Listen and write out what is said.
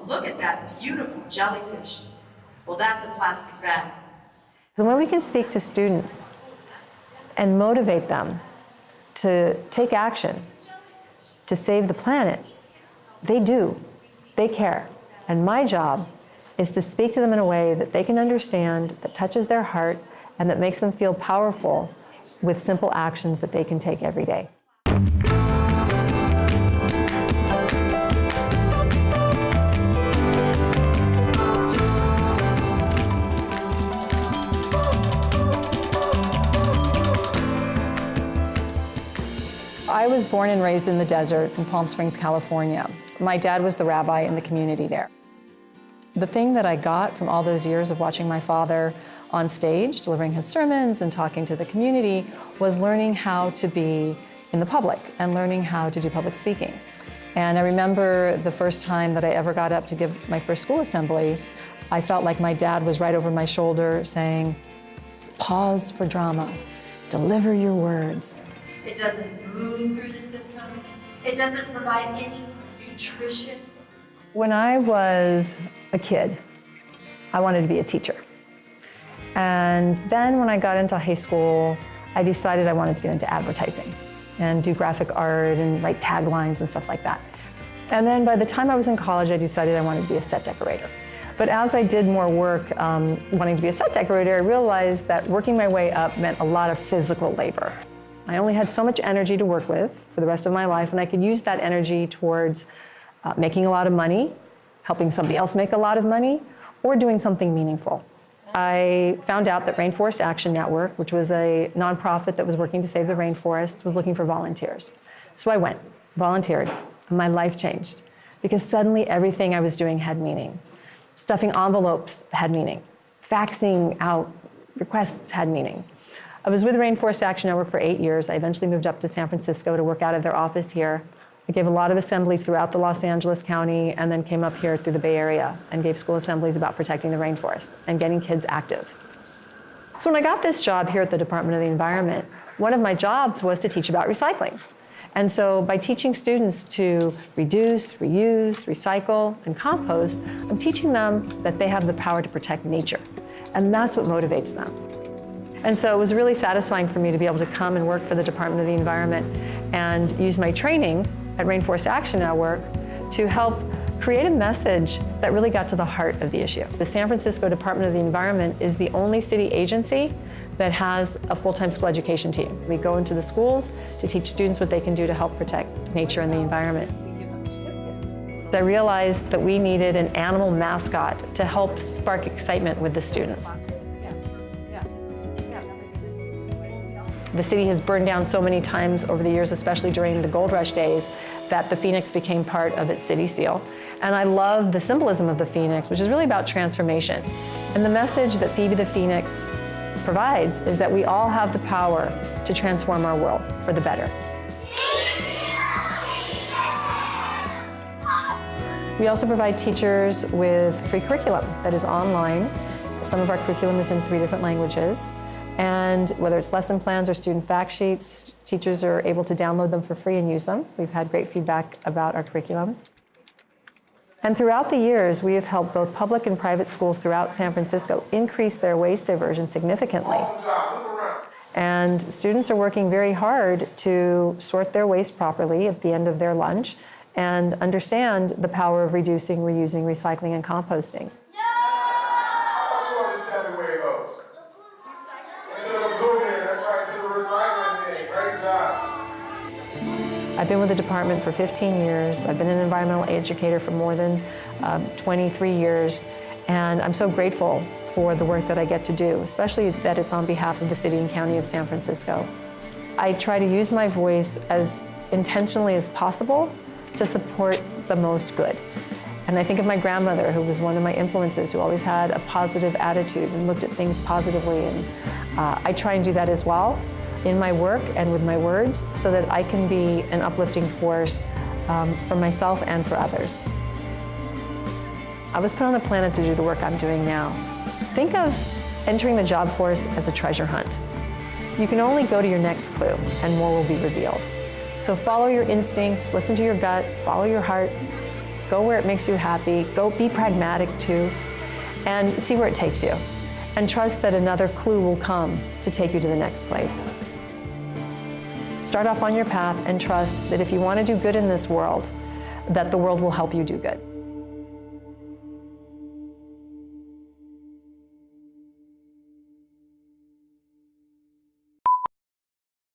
look at that beautiful jellyfish. Well, that's a plastic bag. So when we can speak to students and motivate them to take action, to save the planet, they do. They care. And my job is to speak to them in a way that they can understand, that touches their heart, and that makes them feel powerful with simple actions that they can take every day. I was born and raised in the desert in Palm Springs, California. My dad was the rabbi in the community there. The thing that I got from all those years of watching my father on stage, delivering his sermons and talking to the community, was learning how to be in the public and learning how to do public speaking. And I remember the first time that I ever got up to give my first school assembly, I felt like my dad was right over my shoulder saying, "Pause for drama, deliver your words." It doesn't move through the system. It doesn't provide any nutrition. When I was a kid, I wanted to be a teacher. And then when I got into high school, I decided I wanted to get into advertising and do graphic art and write taglines and stuff like that. And then by the time I was in college, I decided I wanted to be a set decorator. But as I did more work wanting to be a set decorator, I realized that working my way up meant a lot of physical labor. I only had so much energy to work with for the rest of my life, and I could use that energy towards making a lot of money, helping somebody else make a lot of money, or doing something meaningful. I found out that Rainforest Action Network, which was a nonprofit that was working to save the rainforests, was looking for volunteers. So I went, volunteered, and my life changed because suddenly everything I was doing had meaning. Stuffing envelopes had meaning. Faxing out requests had meaning. I was with the Rainforest Action Network for 8 years. I eventually moved up to San Francisco to work out of their office here. I gave a lot of assemblies throughout the Los Angeles County and then came up here through the Bay Area and gave school assemblies about protecting the rainforest and getting kids active. So when I got this job here at the Department of the Environment, one of my jobs was to teach about recycling. And so by teaching students to reduce, reuse, recycle, and compost, I'm teaching them that they have the power to protect nature. And that's what motivates them. And so it was really satisfying for me to be able to come and work for the Department of the Environment and use my training at Rainforest Action Network to help create a message that really got to the heart of the issue. The San Francisco Department of the Environment is the only city agency that has a full-time school education team. We go into the schools to teach students what they can do to help protect nature and the environment. I realized that we needed an animal mascot to help spark excitement with the students. The city has burned down so many times over the years, especially during the gold rush days, that the phoenix became part of its city seal. And I love the symbolism of the phoenix, which is really about transformation. And the message that Phoebe the Phoenix provides is that we all have the power to transform our world for the better. We also provide teachers with free curriculum that is online. Some of our curriculum is in 3 different languages. And whether it's lesson plans or student fact sheets, teachers are able to download them for free and use them. We've had great feedback about our curriculum. And throughout the years, we have helped both public and private schools throughout San Francisco increase their waste diversion significantly. And students are working very hard to sort their waste properly at the end of their lunch and understand the power of reducing, reusing, recycling, and composting. I've been with the department for 15 years. I've been an environmental educator for more than 23 years. And I'm so grateful for the work that I get to do, especially that it's on behalf of the city and county of San Francisco. I try to use my voice as intentionally as possible to support the most good. And I think of my grandmother, who was one of my influences, who always had a positive attitude and looked at things positively. And I try and do that as well in my work and with my words so that I can be an uplifting force for myself and for others. I was put on the planet to do the work I'm doing now. Think of entering the job force as a treasure hunt. You can only go to your next clue and more will be revealed. So follow your instinct, listen to your gut, follow your heart, go Go where it makes you happy. Go be pragmatic too, and see where it takes you. And trust that another clue will come to take you to the next place. Start off on your path and trust that if you want to do good in this world, that the world will help you do good.